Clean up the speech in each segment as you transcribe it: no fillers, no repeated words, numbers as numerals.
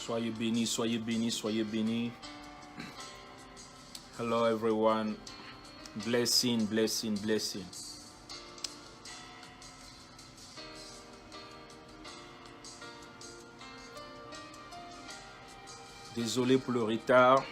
Soyez bénis, soyez bénis, soyez bénis. Hello everyone. Blessing, blessing, blessing. Désolé pour le retard.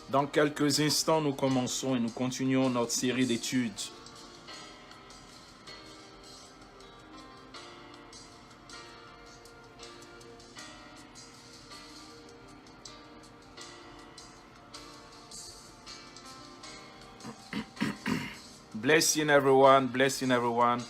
Dans quelques instants, nous commençons et nous continuons notre série d'études. Blessing everyone, blessing everyone.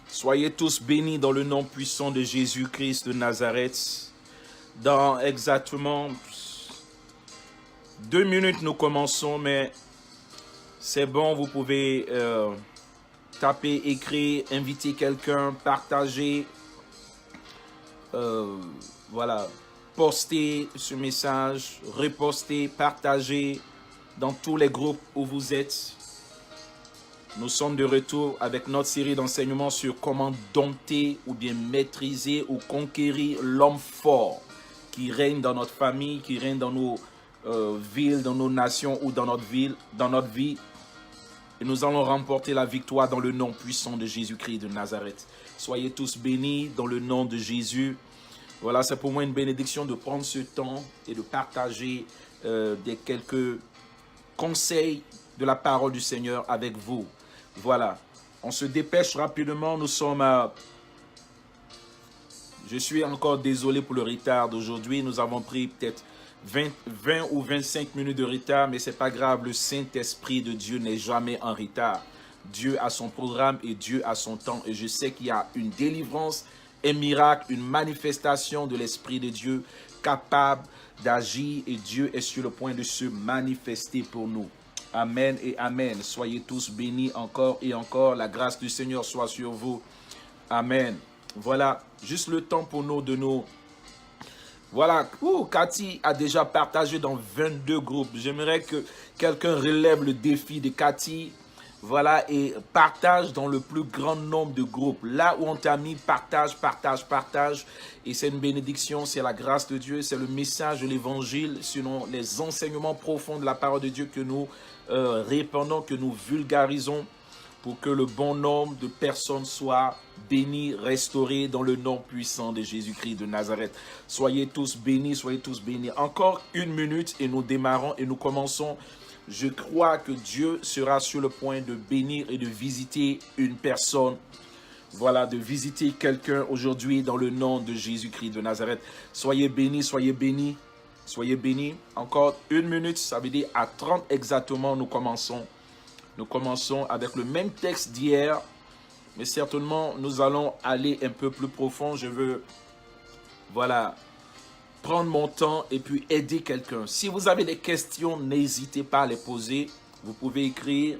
Soyez tous bénis dans le nom puissant de Jésus-Christ de Nazareth. Dans exactement 2 minutes, nous commençons, mais c'est bon, vous pouvez taper, écrire, inviter quelqu'un, partager, voilà, poster ce message, reposter, partager dans tous les groupes où vous êtes. Nous sommes de retour avec notre série d'enseignements sur comment dompter ou bien maîtriser ou conquérir l'homme fort qui règne dans notre famille, qui règne dans nos villes, dans nos nations ou dans notre vie. Et nous allons remporter la victoire dans le nom puissant de Jésus-Christ de Nazareth. Soyez tous bénis dans le nom de Jésus. Voilà, c'est pour moi une bénédiction de prendre ce temps et de partager quelques conseils de la parole du Seigneur avec vous. Voilà, on se dépêche rapidement, nous sommes à... Je suis encore désolé pour le retard d'aujourd'hui, nous avons pris peut-être 20 ou 25 minutes de retard, mais c'est pas grave, le Saint-Esprit de Dieu n'est jamais en retard. Dieu a son programme et Dieu a son temps, et je sais qu'il y a une délivrance, un miracle, une manifestation de l'Esprit de Dieu capable d'agir, et Dieu est sur le point de se manifester pour nous. Amen et Amen. Soyez tous bénis encore et encore. La grâce du Seigneur soit sur vous. Amen. Voilà, juste le temps pour nous de nous... Voilà, Cathy a déjà partagé dans 22 groupes. J'aimerais que quelqu'un relève le défi de Cathy. Voilà, et partage dans le plus grand nombre de groupes. Là où on t'a mis, partage, partage, partage. Et c'est une bénédiction, c'est la grâce de Dieu, c'est le message de l'évangile, selon les enseignements profonds de la parole de Dieu que nous répandons, que nous vulgarisons, pour que le bon nombre de personnes soient bénies, restaurées dans le nom puissant de Jésus-Christ de Nazareth. Soyez tous bénis, soyez tous bénis. Encore 1 minute et nous démarrons et nous commençons. Je crois que Dieu sera sur le point de bénir et de visiter une personne. Voilà, de visiter quelqu'un aujourd'hui dans le nom de Jésus-Christ de Nazareth. Soyez bénis, soyez bénis, soyez bénis. Encore 1 minute, ça veut dire à 30 exactement, nous commençons. Nous commençons avec le même texte d'hier, mais certainement nous allons aller un peu plus profond. Je veux, voilà, prendre mon temps et puis aider quelqu'un. Si vous avez des questions, n'hésitez pas à les poser. Vous pouvez écrire.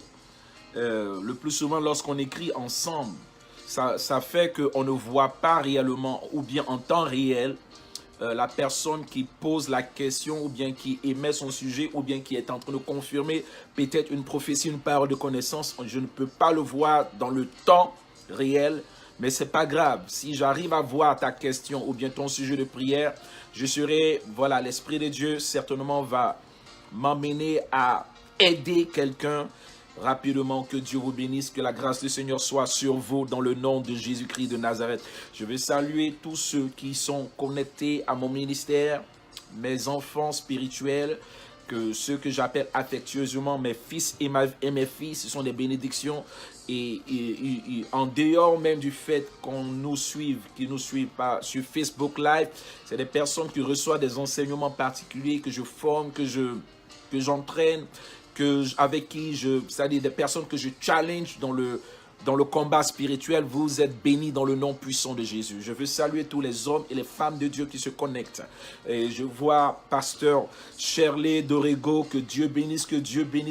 Le plus souvent, lorsqu'on écrit ensemble, ça fait qu'on ne voit pas réellement ou bien en temps réel la personne qui pose la question ou bien qui émet son sujet ou bien qui est en train de confirmer peut-être une prophétie, une parole de connaissance. Je ne peux pas le voir dans le temps réel, mais c'est pas grave. Si j'arrive à voir ta question ou bien ton sujet de prière, je serai, voilà, l'Esprit de Dieu certainement va m'emmener à aider quelqu'un rapidement. Que Dieu vous bénisse, que la grâce du Seigneur soit sur vous dans le nom de Jésus-Christ de Nazareth. Je vais saluer tous ceux qui sont connectés à mon ministère, mes enfants spirituels, que ceux que j'appelle affectueusement mes fils et mes filles, ce sont des bénédictions en dehors même du fait qu'on nous suive, qu'ils nous suivent pas sur Facebook Live, c'est des personnes qui reçoivent des enseignements particuliers que je forme, que j'entraîne, avec qui c'est-à-dire des personnes que je challenge dans le combat spirituel. Vous êtes bénis dans le nom puissant de Jésus. Je veux saluer tous les hommes et les femmes de Dieu qui se connectent. Et je vois pasteur Shirley Dorego, que Dieu bénisse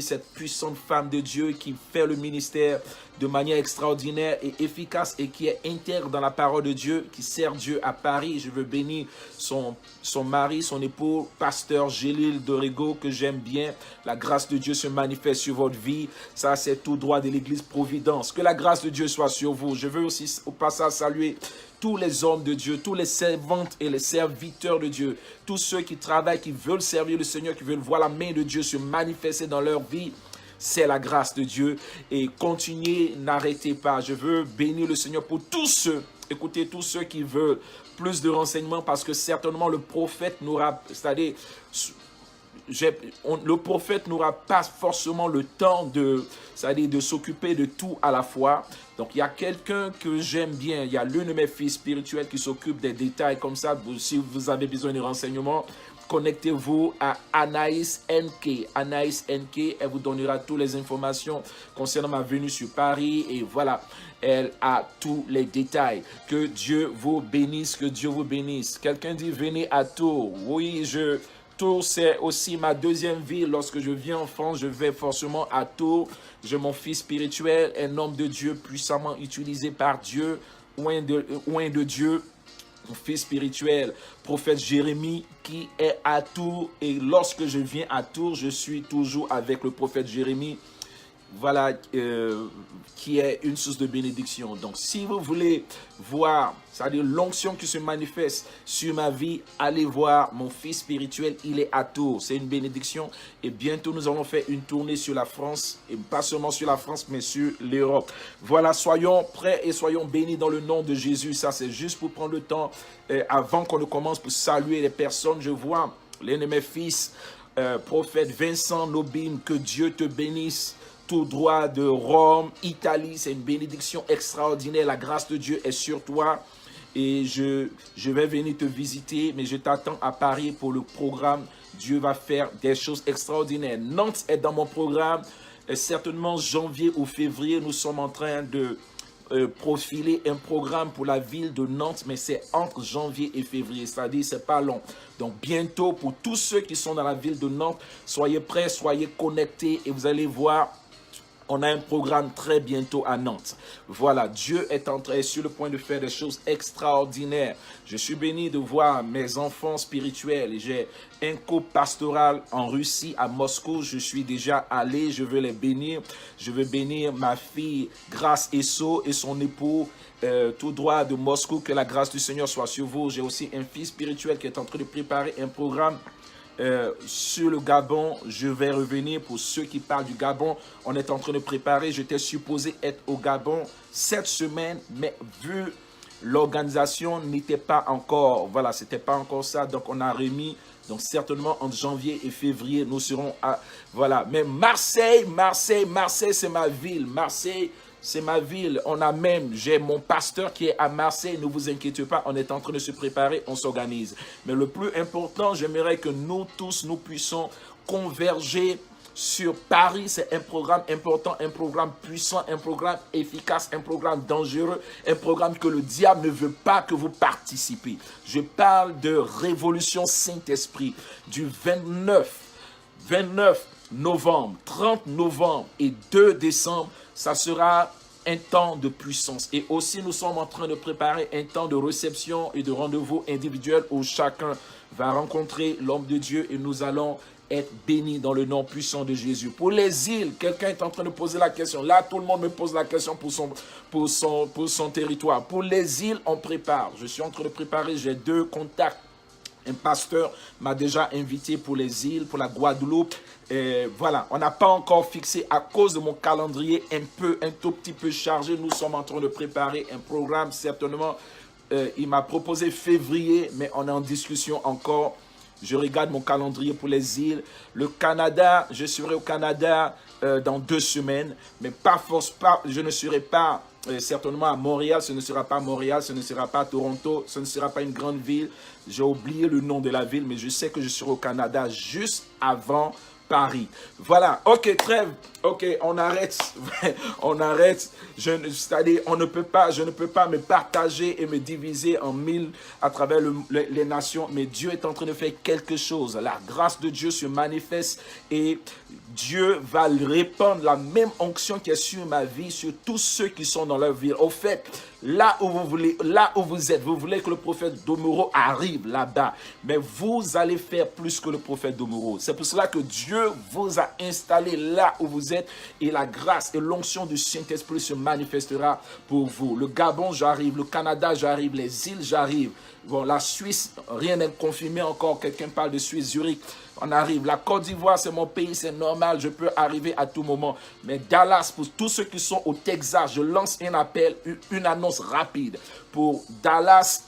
cette puissante femme de Dieu qui fait le ministère de manière extraordinaire et efficace et qui est intègre dans la parole de Dieu, qui sert Dieu à Paris. Je veux bénir son mari, son époux, pasteur Gélil Dorego, que j'aime bien. La grâce de Dieu se manifeste sur votre vie. Ça, c'est tout droit de l'église Providence. Que la grâce de Dieu soit sur vous. Je veux aussi au passage saluer tous les hommes de Dieu, tous les servantes et les serviteurs de Dieu, tous ceux qui travaillent, qui veulent servir le Seigneur, qui veulent voir la main de Dieu se manifester dans leur vie. C'est la grâce de Dieu. Et continuez, n'arrêtez pas. Je veux bénir le Seigneur pour tous ceux, écoutez, tous ceux qui veulent plus de renseignements, parce que certainement le prophète n'aura, c'est-à-dire, le prophète n'aura pas forcément le temps de s'occuper de tout à la fois. Donc, il y a quelqu'un que j'aime bien. Il y a l'un de mes fils spirituels qui s'occupe des détails comme ça. Si vous avez besoin de renseignements, connectez-vous à Anaïs NK. Anaïs NK, elle vous donnera toutes les informations concernant ma venue sur Paris. Et voilà, elle a tous les détails. Que Dieu vous bénisse, que Dieu vous bénisse. Quelqu'un dit, venez à Tours. Oui, Tours, c'est aussi ma deuxième ville. Lorsque je viens en France, je vais forcément à Tours. J'ai mon fils spirituel, un homme de Dieu puissamment utilisé par Dieu, oint de Dieu. Mon fils spirituel, prophète Jérémie, qui est à Tours. Et lorsque je viens à Tours, je suis toujours avec le prophète Jérémie. Voilà, qui est une source de bénédiction. Donc, si vous voulez voir, c'est-à-dire l'onction qui se manifeste sur ma vie, allez voir mon fils spirituel, il est à Tours. C'est une bénédiction. Et bientôt, nous allons faire une tournée sur la France, et pas seulement sur la France, mais sur l'Europe. Voilà, soyons prêts et soyons bénis dans le nom de Jésus. Ça, c'est juste pour prendre le temps, avant qu'on ne commence, pour saluer les personnes. Je vois l'un de mes fils, prophète Vincent Nobin, que Dieu te bénisse. Tout droit de Rome, Italie, c'est une bénédiction extraordinaire. La grâce de Dieu est sur toi. Et je vais venir te visiter, mais je t'attends à Paris pour le programme. Dieu va faire des choses extraordinaires. Nantes est dans mon programme. Et certainement, janvier ou février, nous sommes en train de profiler un programme pour la ville de Nantes, mais c'est entre janvier et février, c'est-à-dire c'est pas long. Donc bientôt, pour tous ceux qui sont dans la ville de Nantes, soyez prêts, soyez connectés et vous allez voir, on a un programme très bientôt à Nantes. Voilà, Dieu est sur le point de faire des choses extraordinaires. Je suis béni de voir mes enfants spirituels. J'ai un couple pastoral en Russie, à Moscou. Je suis déjà allé, je veux les bénir. Je veux bénir ma fille Grace Esso et son époux tout droit de Moscou. Que la grâce du Seigneur soit sur vous. J'ai aussi un fils spirituel qui est en train de préparer un programme sur le Gabon. Je vais revenir pour ceux qui parlent du Gabon. On est en train de préparer. J'étais supposé être au Gabon cette semaine, mais vu l'organisation n'était pas encore, voilà, c'était pas encore ça. Donc on a remis. Donc certainement entre janvier et février, nous serons à, voilà. Mais Marseille, c'est ma ville. Marseille, c'est ma ville. J'ai mon pasteur qui est à Marseille. Ne vous inquiétez pas, on est en train de se préparer, on s'organise. Mais le plus important, j'aimerais que nous tous, nous puissions converger sur Paris. C'est un programme important, un programme puissant, un programme efficace, un programme dangereux, un programme que le diable ne veut pas que vous participiez. Je parle de Révolution Saint-Esprit du 29 novembre, 30 novembre et 2 décembre. Ça sera un temps de puissance. Et aussi, nous sommes en train de préparer un temps de réception et de rendez-vous individuel où chacun va rencontrer l'homme de Dieu et nous allons être bénis dans le nom puissant de Jésus. Pour les îles, quelqu'un est en train de poser la question. Là, tout le monde me pose la question pour son territoire. Pour les îles, on prépare. Je suis en train de préparer, j'ai 2 contacts. Un pasteur m'a déjà invité pour les îles, pour la Guadeloupe. Et voilà, on n'a pas encore fixé à cause de mon calendrier un tout petit peu chargé. Nous sommes en train de préparer un programme. Certainement, il m'a proposé février, mais on est en discussion encore. Je regarde mon calendrier pour les îles. Le Canada, je serai au Canada dans 2 semaines, mais je ne serai pas certainement à Montréal, ce ne sera pas Montréal, ce ne sera pas Toronto, ce ne sera pas une grande ville. J'ai oublié le nom de la ville, mais je sais que je serai au Canada juste avant Paris. Voilà, ok, trêve, ok, on arrête, on arrête. C'est-à-dire, je ne peux pas me partager et me diviser en 1000 à travers les nations, mais Dieu est en train de faire quelque chose. La grâce de Dieu se manifeste et Dieu va répandre la même onction qui est sur ma vie, sur tous ceux qui sont dans leur vie. Au fait, là où vous êtes, vous voulez que le prophète Domoro arrive là-bas, mais vous allez faire plus que le prophète Domoro. C'est pour cela que Dieu vous a installé là où vous êtes et la grâce et l'onction du Saint-Esprit se manifestera pour vous. Le Gabon, j'arrive. Le Canada, j'arrive. Les îles, j'arrive. Bon, la Suisse, rien n'est confirmé encore. Quelqu'un parle de Suisse, Zurich. On arrive. La Côte d'Ivoire, c'est mon pays, c'est normal. Je peux arriver à tout moment. Mais Dallas, pour tous ceux qui sont au Texas, je lance un appel, une annonce rapide pour Dallas.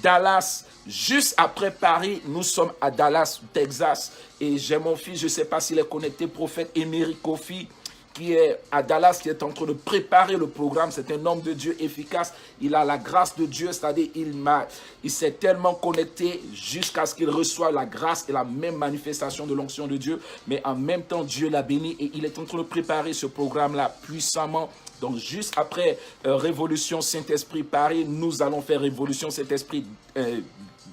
Dallas, juste après Paris, nous sommes à Dallas, Texas. Et j'ai mon fils, je ne sais pas s'il est connecté, prophète Emery Kofi, qui est à Dallas, qui est en train de préparer le programme. C'est un homme de Dieu efficace. Il a la grâce de Dieu, c'est-à-dire il s'est tellement connecté jusqu'à ce qu'il reçoive la grâce et la même manifestation de l'onction de Dieu. Mais en même temps, Dieu l'a béni et il est en train de préparer ce programme-là puissamment. Donc, juste après Révolution Saint-Esprit Paris, nous allons faire Révolution Saint-Esprit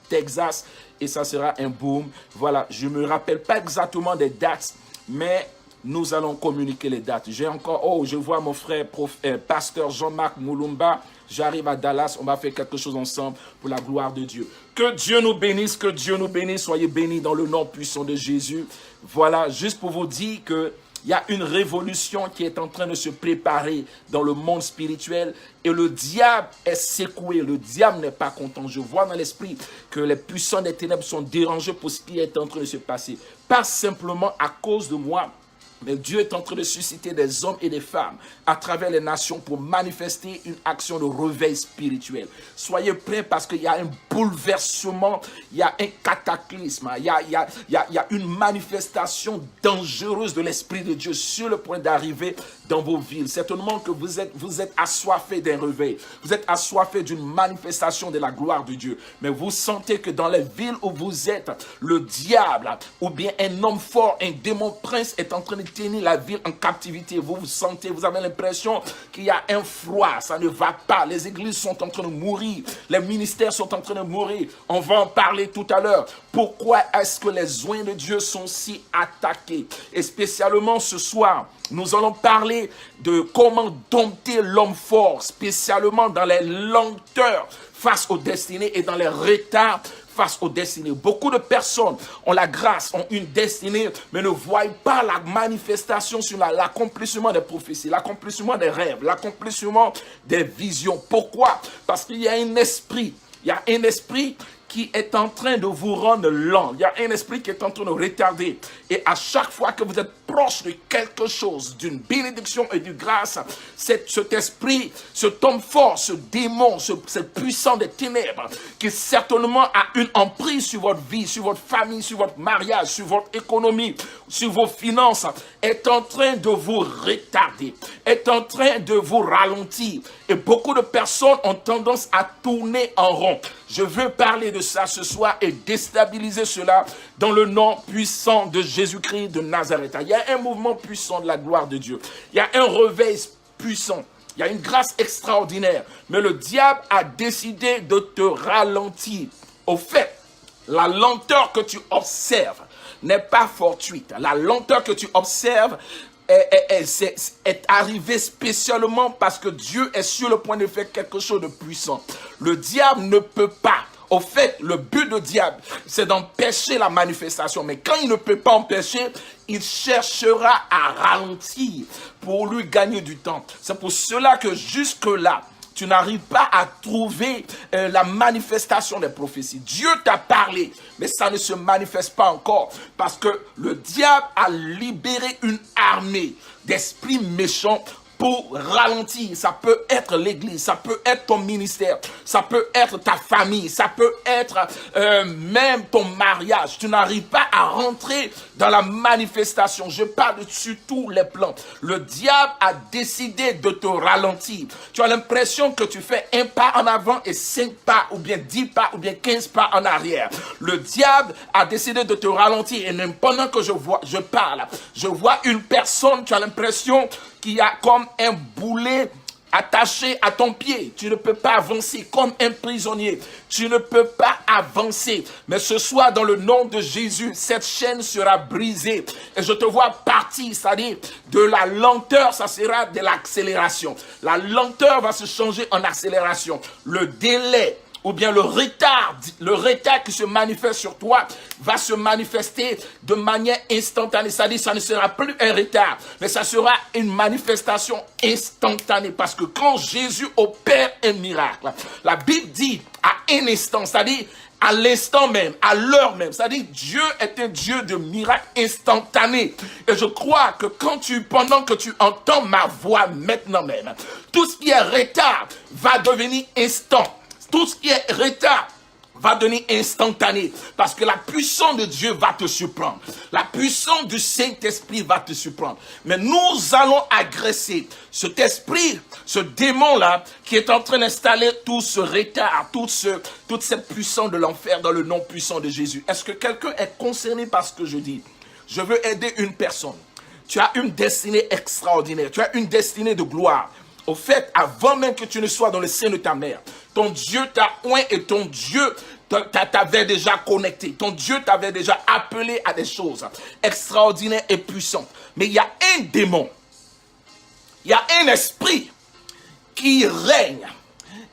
Texas et ça sera un boom. Voilà, je ne me rappelle pas exactement des dates, mais nous allons communiquer les dates. J'ai encore, je vois mon frère, pasteur Jean-Marc Moulumba. J'arrive à Dallas, on va faire quelque chose ensemble pour la gloire de Dieu. Que Dieu nous bénisse, que Dieu nous bénisse. Soyez bénis dans le nom puissant de Jésus. Voilà, juste pour vous dire que il y a une révolution qui est en train de se préparer dans le monde spirituel et le diable est secoué, le diable n'est pas content. Je vois dans l'esprit que les puissants des ténèbres sont dérangés pour ce qui est en train de se passer. Pas simplement à cause de moi, mais Dieu est en train de susciter des hommes et des femmes à travers les nations pour manifester une action de réveil spirituel. Soyez prêts parce qu'il y a un bouleversement, il y a un cataclysme, il y a une manifestation dangereuse de l'Esprit de Dieu sur le point d'arriver dans vos villes. Certainement que vous êtes assoiffés d'un réveil, vous êtes assoiffés d'une manifestation de la gloire de Dieu. Mais vous sentez que dans les villes où vous êtes, le diable ou bien un homme fort, un démon prince est en train de tenir la ville en captivité. Vous vous sentez, vous avez l'impression qu'il y a un froid, ça ne va pas. Les églises sont en train de mourir, les ministères sont en train de mourir. On va en parler tout à l'heure. Pourquoi est-ce que les oints de Dieu sont si attaqués? Et spécialement ce soir, nous allons parler de comment dompter l'homme fort, spécialement dans les lenteurs face aux destinées et dans les retards face aux destinées. Beaucoup de personnes ont la grâce, ont une destinée, mais ne voient pas la manifestation sur l'accomplissement des prophéties, l'accomplissement des rêves, l'accomplissement des visions. Pourquoi? Parce qu'il y a un esprit. Il y a un esprit qui est en train de vous rendre lent. Il y a un esprit qui est en train de retarder. Et à chaque fois que vous êtes proche de quelque chose, d'une bénédiction et d'une grâce, cet esprit, cet homme fort, ce démon, ce puissant des ténèbres, qui certainement a une emprise sur votre vie, sur votre famille, sur votre mariage, sur votre économie, sur vos finances, est en train de vous retarder, est en train de vous ralentir. Et beaucoup de personnes ont tendance à tourner en rond. Je veux parler de ça ce soir et déstabiliser cela dans le nom puissant de Jésus-Christ de Nazareth. Il y a un mouvement puissant de la gloire de Dieu. Il y a un réveil puissant. Il y a une grâce extraordinaire. Mais le diable a décidé de te ralentir. Au fait, la lenteur que tu observes n'est pas fortuite. La lenteur que tu observes est arrivé spécialement parce que Dieu est sur le point de faire quelque chose de puissant. Le diable ne peut pas. Au fait, le but du diable, c'est d'empêcher la manifestation. Mais quand il ne peut pas empêcher, il cherchera à ralentir pour lui gagner du temps. C'est pour cela que jusque-là, tu n'arrives pas à trouver la manifestation des prophéties. Dieu t'a parlé, mais ça ne se manifeste pas encore. Parce que le diable a libéré une armée d'esprits méchants pour ralentir. Ça peut être l'église, ça peut être ton ministère, ça peut être ta famille, ça peut être même ton mariage. Tu n'arrives pas à rentrer dans la manifestation. Je parle sur tous les plans. Le diable a décidé de te ralentir. Tu as l'impression que tu fais un pas en avant et 5 pas, ou bien 10 pas, ou bien 15 pas en arrière. Le diable a décidé de te ralentir. Et même pendant que je parle, je vois une personne, tu as l'impression qu'il y a comme un boulet attaché à ton pied. Tu ne peux pas avancer comme un prisonnier. Tu ne peux pas avancer. Mais ce soir, dans le nom de Jésus, cette chaîne sera brisée. Et je te vois partir, c'est-à-dire de la lenteur, ça sera de l'accélération. La lenteur va se changer en accélération. Le délai, ou bien le retard qui se manifeste sur toi va se manifester de manière instantanée. C'est-à-dire, ça ne sera plus un retard, mais ça sera une manifestation instantanée. Parce que quand Jésus opère un miracle, la Bible dit à un instant, c'est-à-dire à l'instant même, à l'heure même. C'est-à-dire, Dieu est un Dieu de miracles instantanés. Et je crois que pendant que tu entends ma voix maintenant même, tout ce qui est retard va devenir instant. Tout ce qui est retard va devenir instantané parce que la puissance de Dieu va te surprendre. La puissance du Saint-Esprit va te surprendre. Mais nous allons agresser cet esprit, ce démon-là qui est en train d'installer tout ce retard, toute cette puissance de l'enfer dans le nom puissant de Jésus. Est-ce que quelqu'un est concerné par ce que je dis? Je veux aider une personne. Tu as une destinée extraordinaire. Tu as une destinée de gloire. Au fait, avant même que tu ne sois dans le sein de ta mère, ton Dieu t'a oint et ton Dieu t'avait déjà connecté. Ton Dieu t'avait déjà appelé à des choses extraordinaires et puissantes. Mais il y a un démon, il y a un esprit qui règne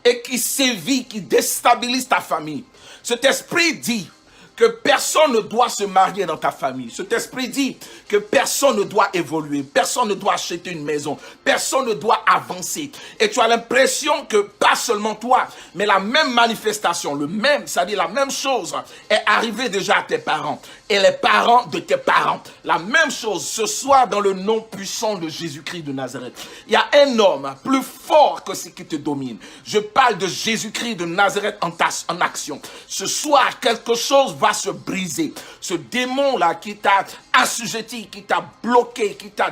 et qui sévit, qui déstabilise ta famille. Cet esprit dit que personne ne doit se marier dans ta famille. Cet esprit dit que personne ne doit évoluer, personne ne doit acheter une maison, personne ne doit avancer. Et tu as l'impression que pas seulement toi, mais la même manifestation, c'est-à-dire la même chose est arrivée déjà à tes parents et les parents de tes parents. La même chose ce soir dans le nom puissant de Jésus-Christ de Nazareth. Il y a un homme plus fort que ce qui te domine. Je parle de Jésus-Christ de Nazareth en action. Ce soir, quelque chose va se briser. Ce démon-là qui t'a assujetti, qui t'a bloqué, qui t'a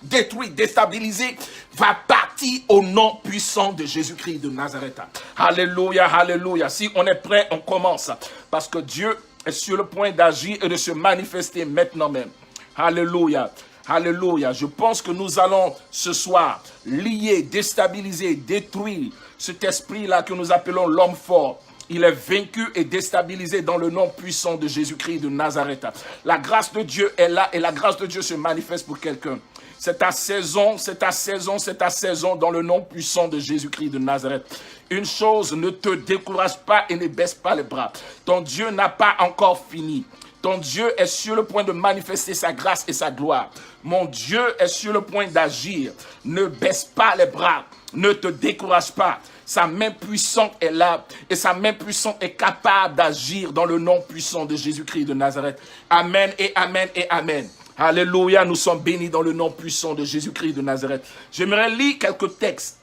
détruit, déstabilisé, va partir au nom puissant de Jésus-Christ de Nazareth. Alléluia, alléluia. Si on est prêt, on commence. Parce que Dieu est sur le point d'agir et de se manifester maintenant même. Alléluia. Alléluia. Je pense que nous allons ce soir lier, déstabiliser, détruire cet esprit-là que nous appelons l'homme fort. Il est vaincu et déstabilisé dans le nom puissant de Jésus-Christ de Nazareth. La grâce de Dieu est là et la grâce de Dieu se manifeste pour quelqu'un. C'est ta saison, c'est ta saison, c'est ta saison dans le nom puissant de Jésus-Christ de Nazareth. Une chose, ne te décourage pas et ne baisse pas les bras. Ton Dieu n'a pas encore fini. Ton Dieu est sur le point de manifester sa grâce et sa gloire. Mon Dieu est sur le point d'agir. Ne baisse pas les bras. Ne te décourage pas. Sa main puissante est là et sa main puissante est capable d'agir dans le nom puissant de Jésus-Christ de Nazareth. Amen et amen et amen. Alléluia, nous sommes bénis dans le nom puissant de Jésus-Christ de Nazareth. J'aimerais lire quelques textes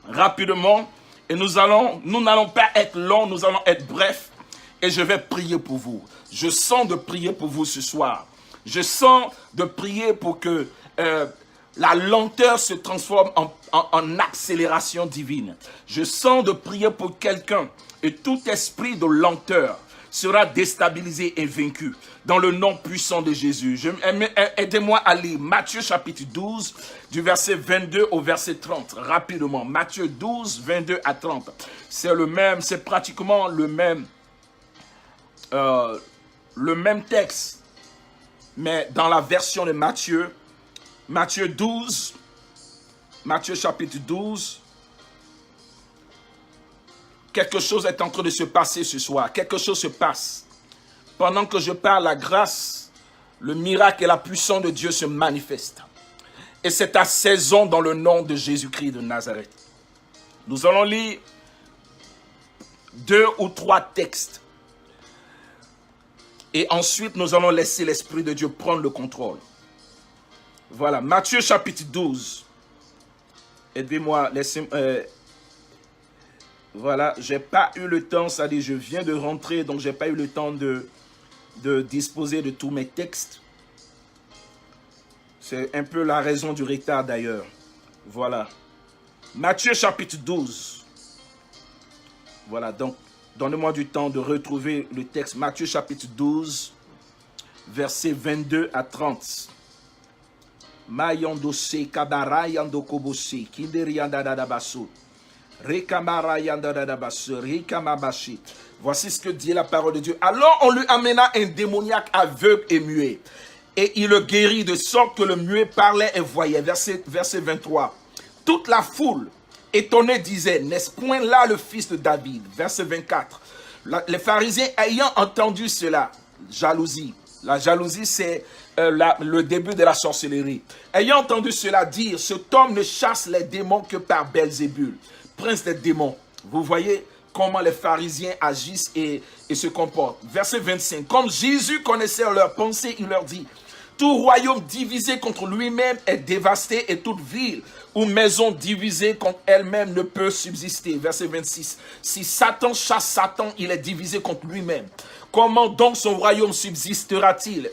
rapidement et nous n'allons pas être longs, nous allons être brefs et je vais prier pour vous. Je sens de prier pour vous ce soir. Je sens de prier pour que la lenteur se transforme en accélération divine. Je sens de prier pour quelqu'un et tout esprit de lenteur sera déstabilisé et vaincu dans le nom puissant de Jésus. Aidez-moi à lire Matthieu chapitre 12 du verset 22 au verset 30 rapidement. Matthieu 12, 22 à 30. C'est pratiquement le même texte, mais dans la version de Matthieu. Matthieu chapitre 12, quelque chose est en train de se passer ce soir. Quelque chose se passe. Pendant que je parle, la grâce, le miracle et la puissance de Dieu se manifestent. Et c'est ta saison dans le nom de Jésus-Christ de Nazareth. Nous allons lire 2 ou 3 textes. Et ensuite, nous allons laisser l'Esprit de Dieu prendre le contrôle. Voilà, Matthieu chapitre 12. Aidez-moi, laissez voilà, j'ai pas eu le temps, ça dit, je viens de rentrer, donc j'ai pas eu le temps de disposer de tous mes textes. C'est un peu la raison du retard d'ailleurs. Voilà. Matthieu chapitre 12. Voilà, donc, donnez-moi du temps de retrouver le texte. Matthieu chapitre 12, versets 22 à 30. Mayandose kabarayando kobose kinderiandadabaso. Voici ce que dit la parole de Dieu. Alors on lui amena un démoniaque aveugle et muet. Et il le guérit de sorte que le muet parlait et voyait. Verset 23. Toute la foule étonnée disait, n'est-ce point là le fils de David? Verset 24. Les pharisiens ayant entendu cela, jalousie. La jalousie, c'est le début de la sorcellerie. Ayant entendu cela dire, cet homme ne chasse les démons que par Belzébul, prince des démons. Vous voyez comment les pharisiens agissent et se comportent. Verset 25. Comme Jésus connaissait leurs pensées, il leur dit, tout royaume divisé contre lui-même est dévasté et toute ville ou maison divisée contre elle-même ne peut subsister. Verset 26. Si Satan chasse Satan, il est divisé contre lui-même. Comment donc son royaume subsistera-t-il?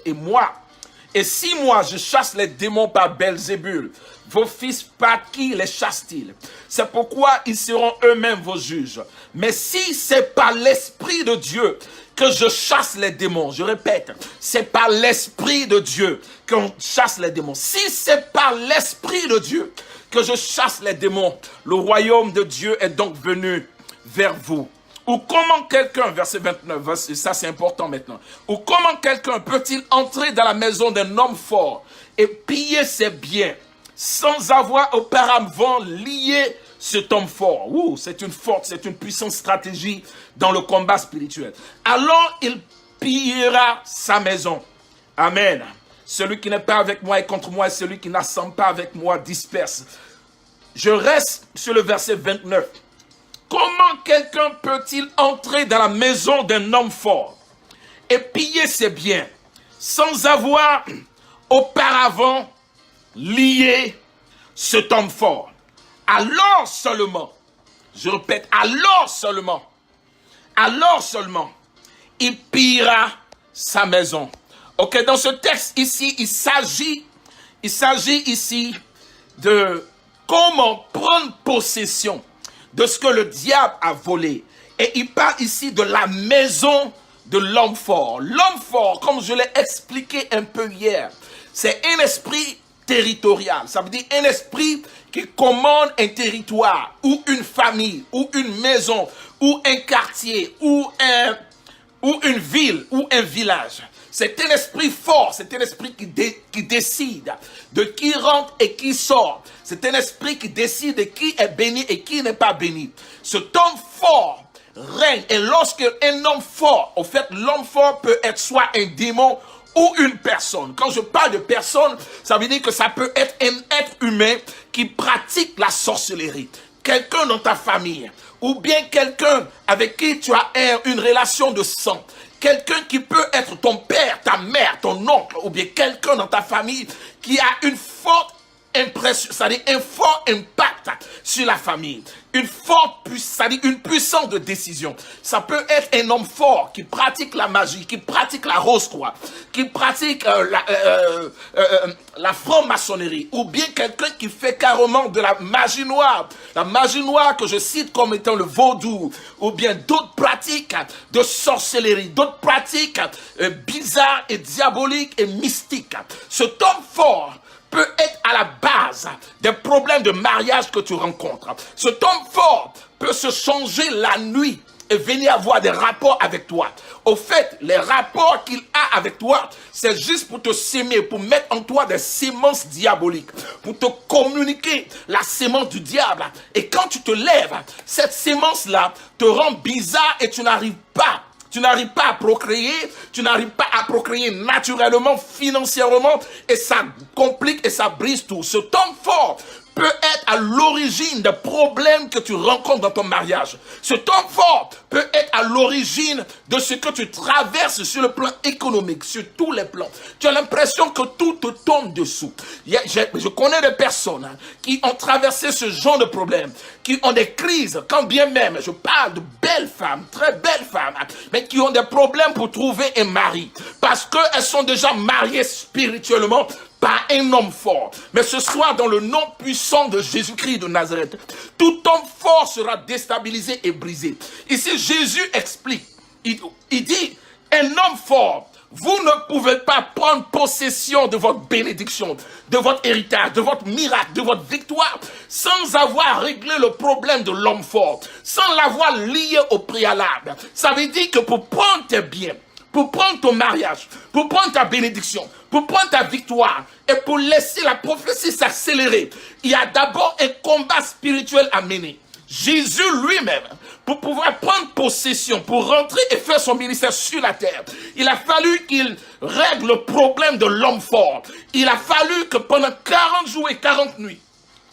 Et si moi je chasse les démons par Belzébul, vos fils par qui les chassent-ils? C'est pourquoi ils seront eux-mêmes vos juges. Mais si c'est par l'Esprit de Dieu que je chasse les démons, je répète, c'est par l'Esprit de Dieu qu'on chasse les démons. Si c'est par l'Esprit de Dieu que je chasse les démons, le royaume de Dieu est donc venu vers vous. Ou comment quelqu'un, verset 29, ça c'est important maintenant, ou comment quelqu'un peut-il entrer dans la maison d'un homme fort et piller ses biens sans avoir auparavant lié cet homme fort? C'est une puissante stratégie dans le combat spirituel. Alors il pillera sa maison. Amen. Celui qui n'est pas avec moi est contre moi, et celui qui n'assemble pas avec moi disperse. Je reste sur le verset 29. Comment quelqu'un peut-il entrer dans la maison d'un homme fort et piller ses biens sans avoir auparavant lié cet homme fort? Alors seulement, je répète, alors seulement, il pillera sa maison. Ok, dans ce texte ici, il s'agit ici de comment prendre possession de ce que le diable a volé. Et il parle ici de la maison de l'homme fort. L'homme fort, comme je l'ai expliqué un peu hier, c'est un esprit territorial. Ça veut dire un esprit qui commande un territoire, ou une famille, ou une maison, ou un quartier, ou une ville, ou un village. C'est un esprit fort, c'est un esprit qui décide de qui rentre et qui sort. C'est un esprit qui décide de qui est béni et qui n'est pas béni. Cet homme fort règne. Et lorsque un homme fort, au fait, l'homme fort peut être soit un démon ou une personne. Quand je parle de personne, ça veut dire que ça peut être un être humain qui pratique la sorcellerie. Quelqu'un dans ta famille, ou bien quelqu'un avec qui tu as une relation de sang. Quelqu'un qui peut être ton père, ta mère, ton oncle, ou bien quelqu'un dans ta famille qui a une forte impression, c'est-à-dire un fort impact sur la famille. C'est-à-dire une puissance de décision. Ça peut être un homme fort qui pratique la magie, qui pratique la rose-croix, qui pratique la franc-maçonnerie, ou bien quelqu'un qui fait carrément de la magie noire. La magie noire que je cite comme étant le vaudou, ou bien d'autres pratiques de sorcellerie, d'autres pratiques bizarres et diaboliques et mystiques. Cet homme fort peut être à la base des problèmes de mariage que tu rencontres. Cet homme fort peut se changer la nuit et venir avoir des rapports avec toi. Au fait, les rapports qu'il a avec toi, c'est juste pour te s'aimer, pour mettre en toi des sémences diaboliques, pour te communiquer la sémence du diable. Et quand tu te lèves, cette sémence-là te rend bizarre et tu n'arrives pas à procréer, tu n'arrives pas à procréer naturellement, financièrement, et ça complique et ça brise tout. Cet homme fort peut être à l'origine des problèmes que tu rencontres dans ton mariage. Cet homme fort peut être à l'origine de ce que tu traverses sur le plan économique, sur tous les plans. Tu as l'impression que tout te tombe dessous. Je connais des personnes qui ont traversé ce genre de problèmes, qui ont des crises, quand bien même, je parle de belles femmes, très belles femmes, mais qui ont des problèmes pour trouver un mari, parce qu'elles sont déjà mariées spirituellement par un homme fort. Mais ce soir, dans le nom puissant de Jésus-Christ de Nazareth, tout homme fort sera déstabilisé et brisé. Ici, Jésus explique, il dit, un homme fort, vous ne pouvez pas prendre possession de votre bénédiction, de votre héritage, de votre miracle, de votre victoire, sans avoir réglé le problème de l'homme fort, sans l'avoir lié au préalable. Ça veut dire que pour prendre tes biens, pour prendre ton mariage, pour prendre ta bénédiction, pour prendre ta victoire et pour laisser la prophétie s'accélérer, il y a d'abord un combat spirituel à mener. Jésus lui-même, pour pouvoir prendre possession, pour rentrer et faire son ministère sur la terre, il a fallu qu'il règle le problème de l'homme fort. Il a fallu que pendant 40 jours et 40 nuits,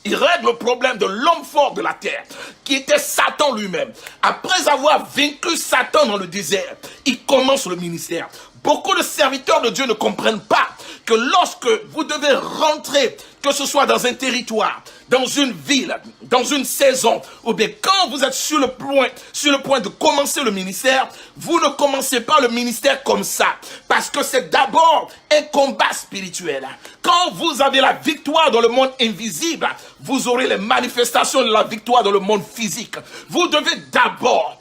il règle le problème de l'homme fort de la terre, qui était Satan lui-même. Après avoir vaincu Satan dans le désert, il commence le ministère. Beaucoup de serviteurs de Dieu ne comprennent pas que lorsque vous devez rentrer, que ce soit dans un territoire, dans une ville, dans une saison, ou bien quand vous êtes sur le point de commencer le ministère, vous ne commencez pas le ministère comme ça, parce que c'est d'abord un combat spirituel. Quand vous avez la victoire dans le monde invisible, vous aurez les manifestations de la victoire dans le monde physique. Vous devez d'abord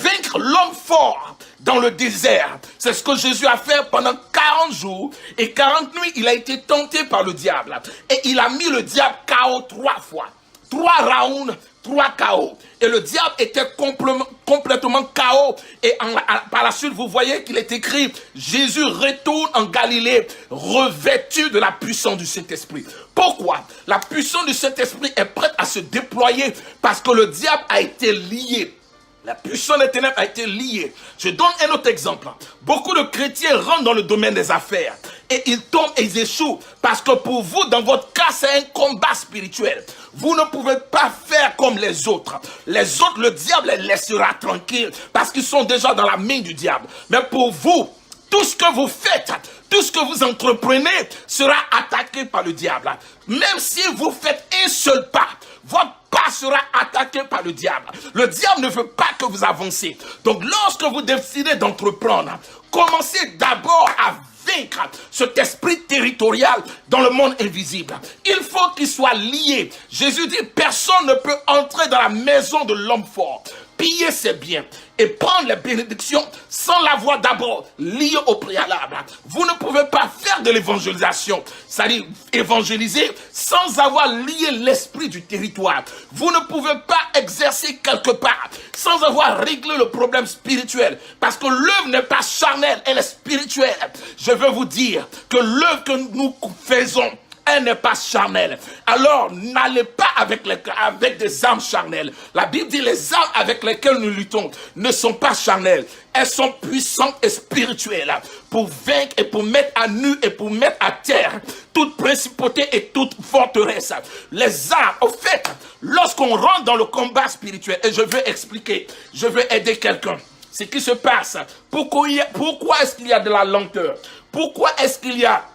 vaincre l'homme fort dans le désert. C'est ce que Jésus a fait pendant 40 jours et 40 nuits. Il a été tenté par le diable. Et il a mis le diable KO 3 fois. 3 rounds, 3 KO. Et le diable était complètement KO. Et par la suite, vous voyez qu'il est écrit, Jésus retourne en Galilée, revêtu de la puissance du Saint-Esprit. Pourquoi? La puissance du Saint-Esprit est prête à se déployer parce que le diable a été lié. La puissance des ténèbres a été liée. Je donne un autre exemple. Beaucoup de chrétiens rentrent dans le domaine des affaires et ils tombent et ils échouent parce que pour vous, dans votre cas, c'est un combat spirituel. Vous ne pouvez pas faire comme les autres. Les autres, le diable les laissera tranquilles parce qu'ils sont déjà dans la main du diable. Mais pour vous, tout ce que vous faites, tout ce que vous entreprenez sera attaqué par le diable. Même si vous faites un seul pas, votre pas sera attaqué par le diable. Le diable ne veut pas que vous avancez. Donc lorsque vous décidez d'entreprendre, commencez d'abord à vaincre cet esprit territorial dans le monde invisible. Il faut qu'il soit lié. Jésus dit, personne ne peut entrer dans la maison de l'homme fort, piller ses biens et prendre les bénédictions sans l'avoir d'abord lié au préalable. Vous ne pouvez pas faire de l'évangélisation, c'est-à-dire évangéliser sans avoir lié l'esprit du territoire. Vous ne pouvez pas exercer quelque part sans avoir réglé le problème spirituel, parce que l'œuvre n'est pas charnelle, elle est spirituelle. Je veux vous dire que l'œuvre que nous faisons, elle n'est pas charnelle. Alors, n'allez pas avec des armes charnelles. La Bible dit les armes avec lesquelles nous luttons ne sont pas charnelles. Elles sont puissantes et spirituelles pour vaincre et pour mettre à nu et pour mettre à terre toute principauté et toute forteresse. Les armes, au fait, lorsqu'on rentre dans le combat spirituel, et je veux expliquer, je veux aider quelqu'un. Ce qui se passe, pourquoi est-ce qu'il y a de la lenteur? Pourquoi est-ce qu'il y a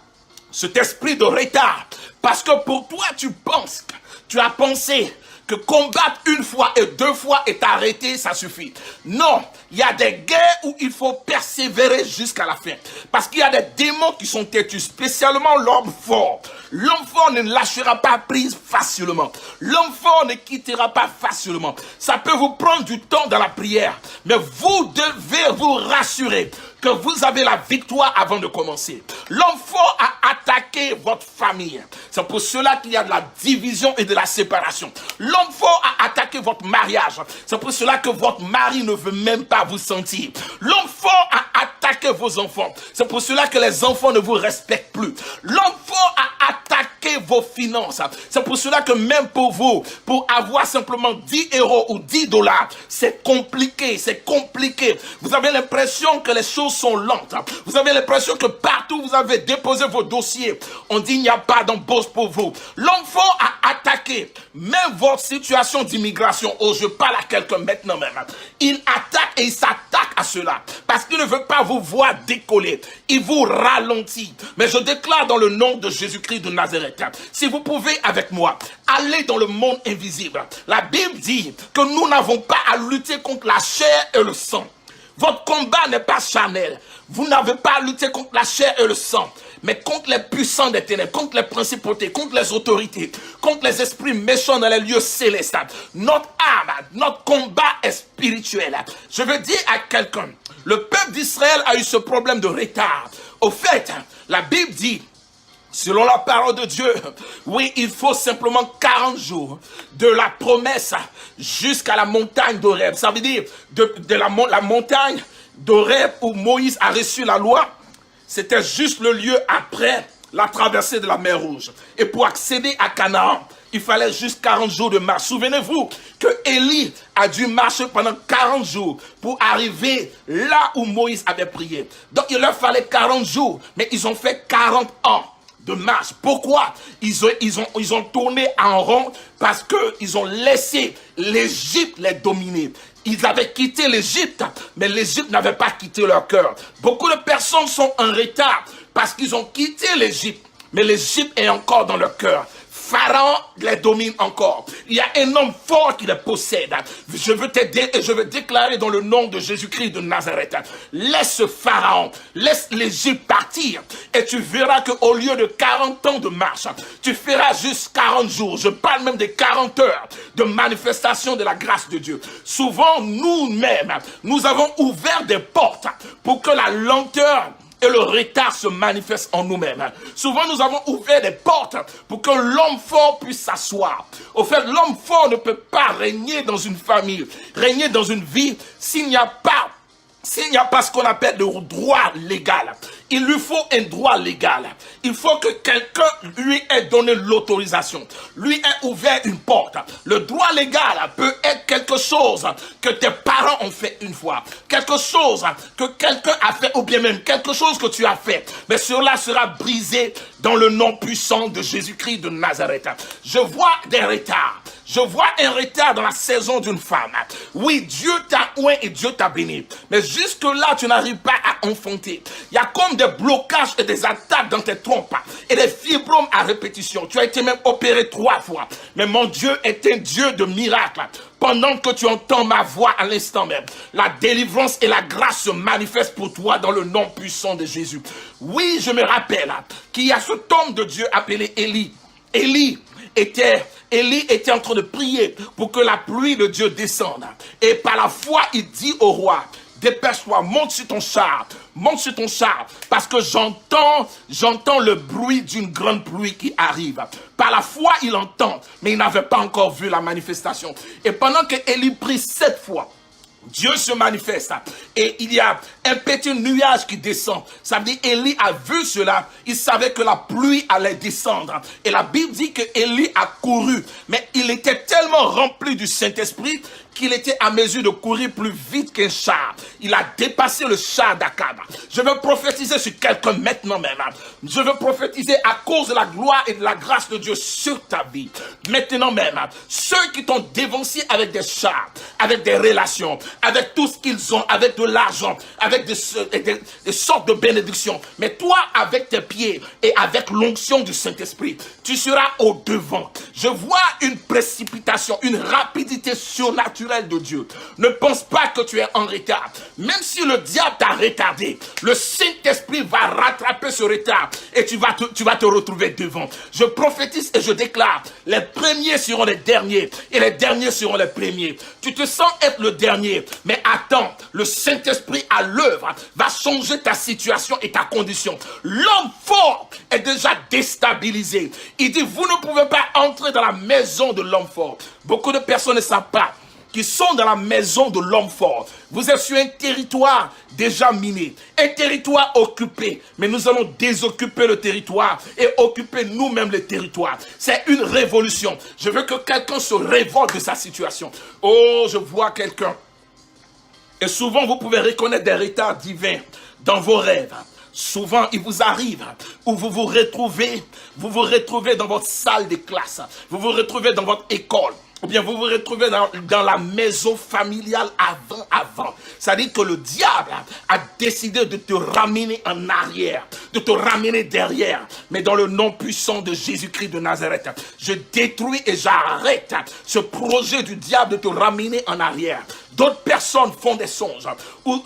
cet esprit de retard? Parce que pour toi, tu as pensé que combattre une fois et 2 fois et t'arrêter, ça suffit. Non, il y a des guerres où il faut persévérer jusqu'à la fin. Parce qu'il y a des démons qui sont têtus, spécialement l'homme fort. L'homme fort ne lâchera pas prise facilement. L'homme fort ne quittera pas facilement. Ça peut vous prendre du temps dans la prière, mais vous devez vous rassurer que vous avez la victoire avant de commencer. L'homme fort a attaqué votre famille. C'est pour cela qu'il y a de la division et de la séparation. L'homme fort a attaqué votre mariage. C'est pour cela que votre mari ne veut même pas vous sentir. L'homme fort a attaqué vos enfants. C'est pour cela que les enfants ne vous respectent plus. L'homme fort a attaqué attaquer vos finances. C'est pour cela que même pour vous, pour avoir simplement 10 euros ou 10 dollars, c'est compliqué, c'est compliqué. Vous avez l'impression que les choses sont lentes. Vous avez l'impression que partout vous avez déposé vos dossiers, on dit il n'y a pas d'embauche pour vous. L'homme fort a attaqué même votre situation d'immigration. Oh, je parle à quelqu'un maintenant même. Il attaque et il s'attaque à cela parce qu'il ne veut pas vous voir décoller. Il vous ralentit. Mais je déclare dans le nom de Jésus-Christ de Nazareth, si vous pouvez avec moi aller dans le monde invisible, la Bible dit que nous n'avons pas à lutter contre la chair et le sang. Votre combat n'est pas charnel. Vous n'avez pas à lutter contre la chair et le sang, mais contre les puissants des ténèbres, contre les principautés, contre les autorités, contre les esprits méchants dans les lieux célestes. Notre âme, notre combat est spirituel. Je veux dire à quelqu'un, le peuple d'Israël a eu ce problème de retard. Au fait, la Bible dit, selon la parole de Dieu, oui, il faut simplement 40 jours de la promesse jusqu'à la montagne d'Horeb. Ça veut dire de la montagne d'Horeb où Moïse a reçu la loi. C'était juste le lieu après la traversée de la mer Rouge. Et pour accéder à Canaan, il fallait juste 40 jours de marche. Souvenez-vous que Élie a dû marcher pendant 40 jours pour arriver là où Moïse avait prié. Donc il leur fallait 40 jours, mais ils ont fait 40 ans de marche. Pourquoi? Ils ont tourné en rond parce qu'ils ont laissé l'Égypte les dominer. Ils avaient quitté l'Égypte, mais l'Égypte n'avait pas quitté leur cœur. Beaucoup de personnes sont en retard parce qu'ils ont quitté l'Égypte, mais l'Égypte est encore dans leur cœur. Pharaon les domine encore. Il y a un homme fort qui les possède. Je veux t'aider et je veux déclarer dans le nom de Jésus-Christ de Nazareth. Laisse Pharaon, laisse l'Égypte partir et tu verras qu'au lieu de 40 ans de marche, tu feras juste 40 jours. Je parle même des 40 heures de manifestation de la grâce de Dieu. Souvent, nous-mêmes, nous avons ouvert des portes pour que la lenteur et le retard se manifeste en nous-mêmes. Souvent, nous avons ouvert des portes pour que l'homme fort puisse s'asseoir. Au fait, l'homme fort ne peut pas régner dans une famille, régner dans une vie s'il n'y a pas ce qu'on appelle le droit légal. Il lui faut un droit légal. Il faut que quelqu'un lui ait donné l'autorisation, lui ait ouvert une porte. Le droit légal peut être quelque chose que tes parents ont fait une fois, quelque chose que quelqu'un a fait, ou bien même quelque chose que tu as fait. Mais cela sera brisé dans le nom puissant de Jésus-Christ de Nazareth. Je vois des retards. Je vois un retard dans la saison d'une femme. Oui, Dieu t'a oint et Dieu t'a béni. Mais jusque-là, tu n'arrives pas à enfanter. Il y a comme des blocages et des attaques dans tes trompes. Et des fibromes à répétition. Tu as été même opéré 3 fois. Mais mon Dieu est un Dieu de miracles. Pendant que tu entends ma voix à l'instant même, la délivrance et la grâce se manifestent pour toi dans le nom puissant de Jésus. Oui, je me rappelle qu'il y a cet homme de Dieu appelé Élie. Élie était en train de prier pour que la pluie de Dieu descende. Et par la foi, il dit au roi, dépêche-toi, monte sur ton char, parce que j'entends le bruit d'une grande pluie qui arrive. Par la foi, il entend, mais il n'avait pas encore vu la manifestation. Et pendant que Élie prie 7 fois, Dieu se manifeste et il y a un petit nuage qui descend. Ça veut dire Élie a vu cela. Il savait que la pluie allait descendre. Et la Bible dit que Élie a couru. Mais il était tellement rempli du Saint-Esprit qu'il était à mesure de courir plus vite qu'un char. Il a dépassé le char d'Akab. Je veux prophétiser sur quelqu'un maintenant même. Je veux prophétiser à cause de la gloire et de la grâce de Dieu sur ta vie. Maintenant même, ceux qui t'ont dévancé avec des chars, avec des relations, avec tout ce qu'ils ont, avec de l'argent, avec des sortes de bénédictions. Mais toi, avec tes pieds et avec l'onction du Saint-Esprit, tu seras au devant. Je vois une précipitation, une rapidité surnaturelle de Dieu. Ne pense pas que tu es en retard. Même si le diable t'a retardé, le Saint-Esprit va rattraper ce retard et tu vas te retrouver devant. Je prophétise et je déclare, les premiers seront les derniers et les derniers seront les premiers. Tu te sens être le dernier, mais attends, le Saint-Esprit à l'œuvre va changer ta situation et ta condition. L'homme fort est déjà déstabilisé. Il dit, vous ne pouvez pas entrer dans la maison de l'homme fort. Beaucoup de personnes ne savent pas qui sont dans la maison de l'homme fort. Vous êtes sur un territoire déjà miné, un territoire occupé, mais nous allons désoccuper le territoire et occuper nous-mêmes le territoire. C'est une révolution. Je veux que quelqu'un se révolte de sa situation. Oh, je vois quelqu'un. Et souvent, vous pouvez reconnaître des retards divins dans vos rêves. Souvent, il vous arrive où vous vous retrouvez dans votre salle de classe, vous vous retrouvez dans votre école, ou bien vous vous retrouvez dans la maison familiale avant. C'est-à-dire que le diable a décidé de te ramener en arrière, de te ramener derrière. Mais dans le nom puissant de Jésus-Christ de Nazareth, je détruis et j'arrête ce projet du diable de te ramener en arrière. D'autres personnes font des songes où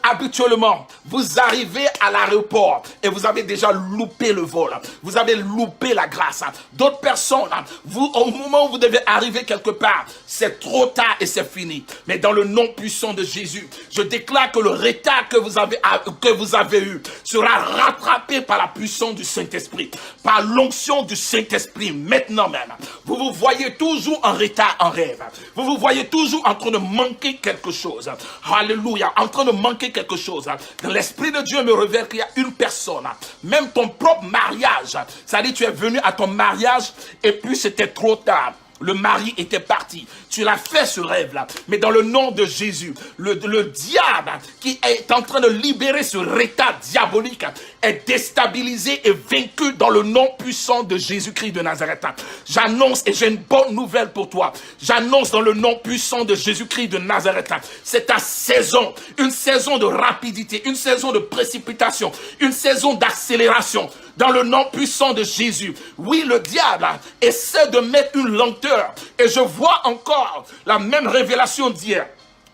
habituellement vous arrivez à l'aéroport et vous avez déjà loupé le vol. Vous avez loupé la grâce. D'autres personnes, au moment où vous devez arriver quelque part, c'est trop tard et c'est fini. Mais dans le nom puissant de Jésus, je déclare que le retard que vous avez eu sera rattrapé par la puissance du Saint-Esprit, par l'onction du Saint-Esprit maintenant même. Vous vous voyez toujours en retard en rêve. Vous vous voyez toujours en train de manquer quelque chose. Alléluia, en train de manquer quelque chose. Dans l'Esprit de Dieu me révèle qu'il y a une personne, même ton propre mariage, c'est-à-dire tu es venu à ton mariage et puis c'était trop tard. Le mari était parti. Tu l'as fait ce rêve-là. Mais dans le nom de Jésus, le diable qui est en train de libérer ce retard diabolique est déstabilisé et vaincu dans le nom puissant de Jésus-Christ de Nazareth. J'annonce, et j'ai une bonne nouvelle pour toi. J'annonce dans le nom puissant de Jésus-Christ de Nazareth. C'est ta saison. Une saison de rapidité. Une saison de précipitation. Une saison d'accélération. Dans le nom puissant de Jésus. Oui, le diable essaie de mettre une lenteur. Et je vois encore la même révélation d'hier.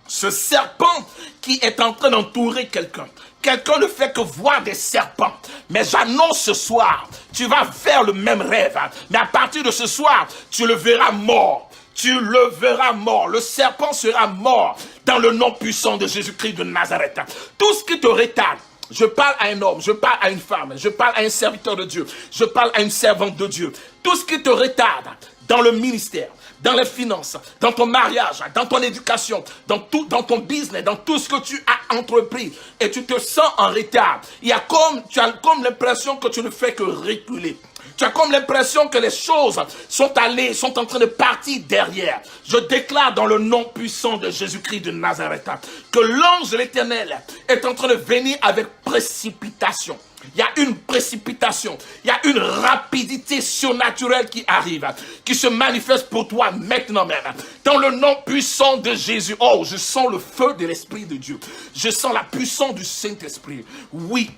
Ce serpent qui est en train d'entourer quelqu'un. Quelqu'un ne fait que voir des serpents. Mais j'annonce ce soir, tu vas faire le même rêve. Mais à partir de ce soir, tu le verras mort. Tu le verras mort. Le serpent sera mort dans le nom puissant de Jésus-Christ de Nazareth. Tout ce qui te retarde, je parle à un homme, je parle à une femme, je parle à un serviteur de Dieu, je parle à une servante de Dieu. Tout ce qui te retarde dans le ministère, dans les finances, dans ton mariage, dans ton éducation, dans ton business, dans tout ce que tu as entrepris et tu te sens en retard. Tu as comme l'impression que tu ne fais que reculer. Tu as comme l'impression que les choses sont en train de partir derrière. Je déclare dans le nom puissant de Jésus-Christ de Nazareth que l'ange de l'Éternel est en train de venir avec précipitation. Il y a une précipitation, il y a une rapidité surnaturelle qui arrive, qui se manifeste pour toi maintenant même. Dans le nom puissant de Jésus, oh, je sens le feu de l'Esprit de Dieu. Je sens la puissance du Saint-Esprit. Oui.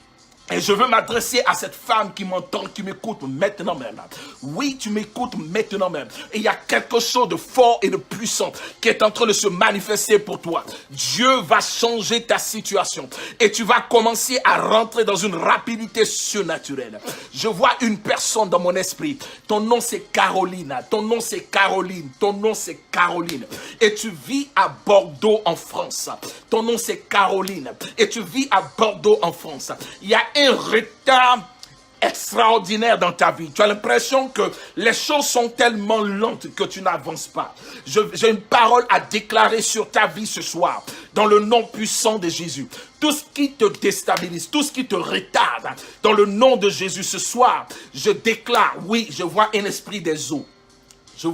Et je veux m'adresser à cette femme qui m'entend, qui m'écoute maintenant même. Oui, tu m'écoutes maintenant même. Et il y a quelque chose de fort et de puissant qui est en train de se manifester pour toi. Dieu va changer ta situation. Et tu vas commencer à rentrer dans une rapidité surnaturelle. Je vois une personne dans mon esprit. Ton nom c'est Caroline. Ton nom c'est Caroline. Ton nom c'est Caroline. Et tu vis à Bordeaux en France. Ton nom c'est Caroline. Et tu vis à Bordeaux en France. Il y a un retard extraordinaire dans ta vie. Tu as l'impression que les choses sont tellement lentes que tu n'avances pas. J'ai une parole à déclarer sur ta vie ce soir, dans le nom puissant de Jésus. Tout ce qui te déstabilise, tout ce qui te retarde, dans le nom de Jésus ce soir, je déclare, oui, je vois un esprit des eaux. Je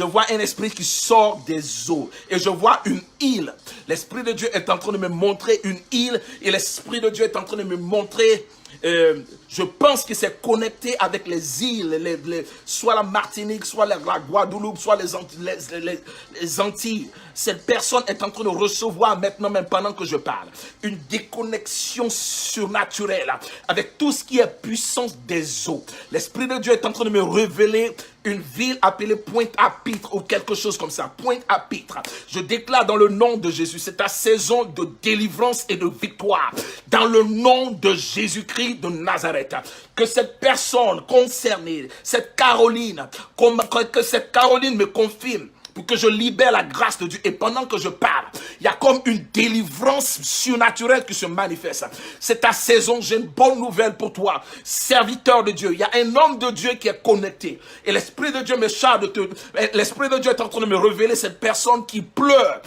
vois un esprit qui sort des eaux. Et je vois une île. L'Esprit de Dieu est en train de me montrer une île. Et l'Esprit de Dieu est en train de me montrer... je pense que c'est connecté avec les îles, soit la Martinique, soit la Guadeloupe, soit les Antilles. Cette personne est en train de recevoir maintenant, même pendant que je parle, une déconnexion surnaturelle avec tout ce qui est puissance des eaux. L'Esprit de Dieu est en train de me révéler une ville appelée Pointe-à-Pitre ou quelque chose comme ça. Pointe-à-Pitre. Je déclare dans le nom de Jésus, c'est ta saison de délivrance et de victoire. Dans le nom de Jésus-Christ de Nazareth. Que cette personne concernée, cette Caroline, que cette Caroline me confirme pour que je libère la grâce de Dieu. Et pendant que je parle, il y a comme une délivrance surnaturelle qui se manifeste. C'est ta saison, j'ai une bonne nouvelle pour toi, serviteur de Dieu. Il y a un homme de Dieu qui est connecté. Et l'Esprit de Dieu me charge de te... L'Esprit de Dieu est en train de me révéler cette personne qui pleure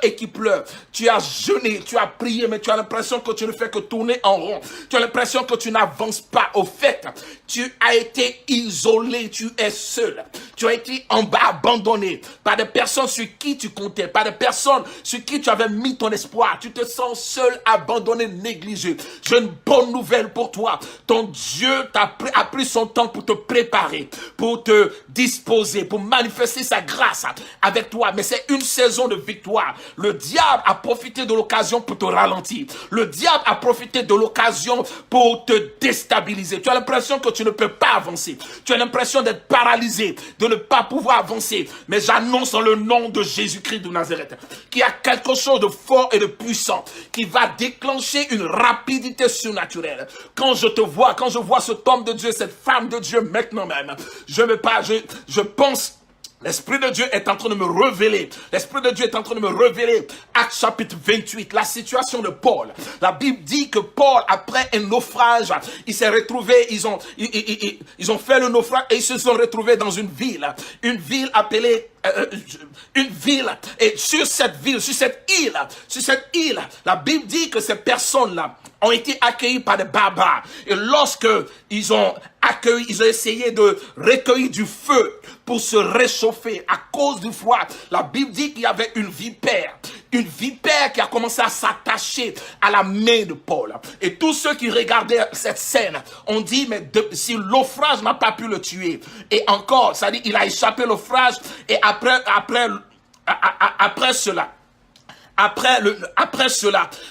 et qui pleure. Tu as jeûné, tu as prié, mais tu as l'impression que tu ne fais que tourner en rond. Tu as l'impression que tu n'avances pas. Au fait, tu as été isolé, tu es seul. Tu as été abandonné par des personnes sur qui tu comptais, par des personnes sur qui tu avais mis ton espoir. Tu te sens seul, abandonné, négligé. J'ai une bonne nouvelle pour toi. Ton Dieu a pris son temps pour te préparer, pour te disposer, pour manifester sa grâce avec toi. Mais c'est une saison de victoire. Le diable a profité de l'occasion pour te ralentir. Le diable a profité de l'occasion pour te déstabiliser. Tu as l'impression que tu ne peux pas avancer. Tu as l'impression d'être paralysé, de ne pas pouvoir avancer. Mais j'annonce dans le nom de Jésus-Christ de Nazareth qu'il y a quelque chose de fort et de puissant qui va déclencher une rapidité surnaturelle. Quand je te vois, quand je vois cet homme de Dieu, cette femme de Dieu maintenant même, je pense... L'Esprit de Dieu est en train de me révéler. L'Esprit de Dieu est en train de me révéler. Actes chapitre 28, la situation de Paul. La Bible dit que Paul, après un naufrage, il s'est retrouvé, ils ont fait le naufrage et ils se sont retrouvés dans une ville appelée une ville. Et sur cette île, la Bible dit que ces personnes-là ont été accueillis par des barbares. Et lorsque ils ont essayé de recueillir du feu pour se réchauffer à cause du froid, la Bible dit qu'il y avait une vipère qui a commencé à s'attacher à la main de Paul. Et tous ceux qui regardaient cette scène ont dit, mais si l'naufrage n'a pas pu le tuer, et encore, ça dit, il a échappé au naufrage, et après cela,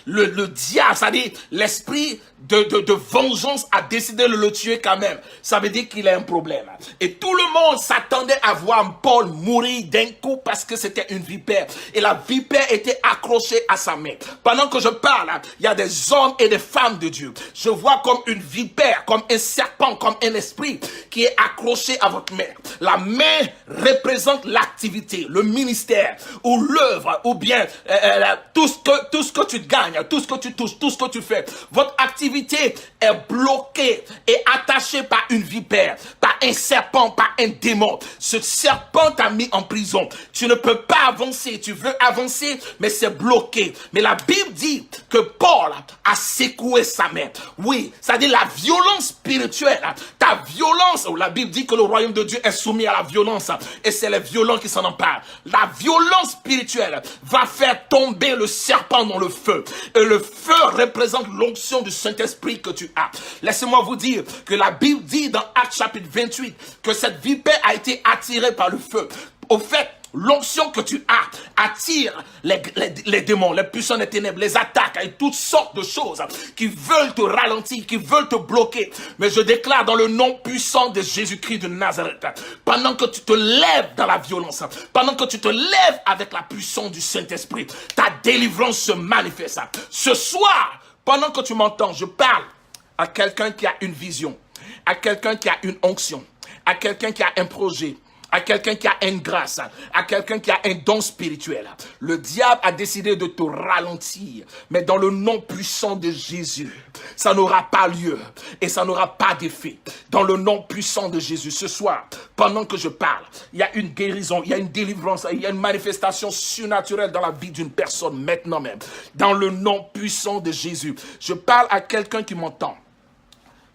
le diable, c'est-à-dire l'esprit de vengeance a décidé de le tuer quand même. Ça veut dire qu'il a un problème. Et tout le monde s'attendait à voir Paul mourir d'un coup parce que c'était une vipère. Et la vipère était accrochée à sa main. Pendant que je parle, il y a des hommes et des femmes de Dieu. Je vois comme une vipère, comme un serpent, comme un esprit qui est accroché à votre main. La main représente l'activité, le ministère, ou l'œuvre, ou bien tout ce que tu gagnes, tout ce que tu touches, tout ce que tu fais. Votre activité est bloquée et attachée par une vipère, par un serpent, par un démon. Ce serpent t'a mis en prison. Tu ne peux pas avancer. Tu veux avancer, mais c'est bloqué. Mais la Bible dit que Paul a secoué sa main. Oui, c'est-à-dire la violence spirituelle. Ta violence, la Bible dit que le royaume de Dieu est soumis à la violence. Et c'est les violents qui s'en emparent. La violence spirituelle va faire tomber le serpent dans le feu. Et le feu représente l'onction du Saint-Esprit que tu as. Laissez-moi vous dire que la Bible dit dans Actes chapitre 28 que cette vipère a été attirée par le feu. Au fait, l'onction que tu as attire les démons, les puissants des ténèbres, les attaques et toutes sortes de choses qui veulent te ralentir, qui veulent te bloquer. Mais je déclare dans le nom puissant de Jésus-Christ de Nazareth, pendant que tu te lèves dans la violence, pendant que tu te lèves avec la puissance du Saint-Esprit, ta délivrance se manifeste. Ce soir, pendant que tu m'entends, je parle à quelqu'un qui a une vision, à quelqu'un qui a une onction, à quelqu'un qui a un projet, à quelqu'un qui a une grâce, à quelqu'un qui a un don spirituel. Le diable a décidé de te ralentir, mais dans le nom puissant de Jésus, ça n'aura pas lieu et ça n'aura pas d'effet. Dans le nom puissant de Jésus, ce soir, pendant que je parle, il y a une guérison, il y a une délivrance, il y a une manifestation surnaturelle dans la vie d'une personne maintenant même. Dans le nom puissant de Jésus, je parle à quelqu'un qui m'entend.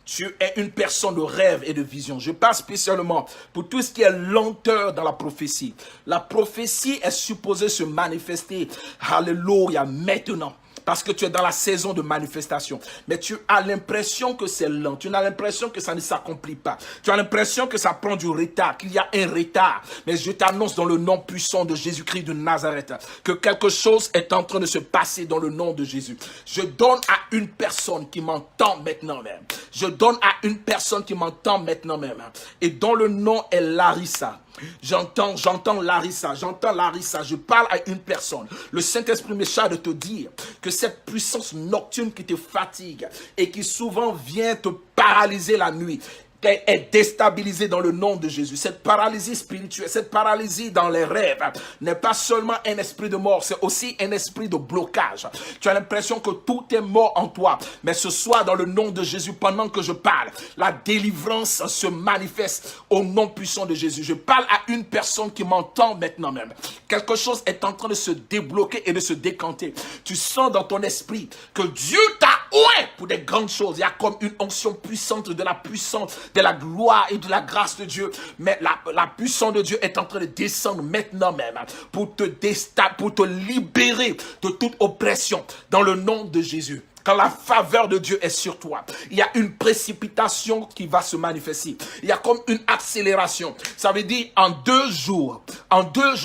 Tu es une personne de rêve et de vision. Je parle spécialement pour tout ce qui est lenteur dans la prophétie. La prophétie est supposée se manifester, alléluia, maintenant. Parce que tu es dans la saison de manifestation. Mais tu as l'impression que c'est lent. Tu as l'impression que ça ne s'accomplit pas. Tu as l'impression que ça prend du retard, qu'il y a un retard. Mais je t'annonce dans le nom puissant de Jésus-Christ de Nazareth que quelque chose est en train de se passer dans le nom de Jésus. Je donne à une personne qui m'entend maintenant même. Je donne à une personne qui m'entend maintenant même. Et dont le nom est Larissa. J'entends Larissa, je parle à une personne. Le Saint-Esprit me charge de te dire que cette puissance nocturne qui te fatigue et qui souvent vient te paralyser la nuit, est déstabilisée dans le nom de Jésus. Cette paralysie spirituelle, cette paralysie dans les rêves n'est pas seulement un esprit de mort, c'est aussi un esprit de blocage. Tu as l'impression que tout est mort en toi. Mais ce soir, dans le nom de Jésus, pendant que je parle, la délivrance se manifeste au nom puissant de Jésus. Je parle à une personne qui m'entend maintenant même. Quelque chose est en train de se débloquer et de se décanter. Tu sens dans ton esprit que Dieu t'a oué pour des grandes choses. Il y a comme une onction puissante de la puissance, de la gloire et de la grâce de Dieu. Mais la puissance de Dieu est en train de descendre maintenant même pour te libérer de toute oppression dans le nom de Jésus. Quand la faveur de Dieu est sur toi, il y a une précipitation qui va se manifester. Il y a comme une accélération. Ça veut dire en 2 jours,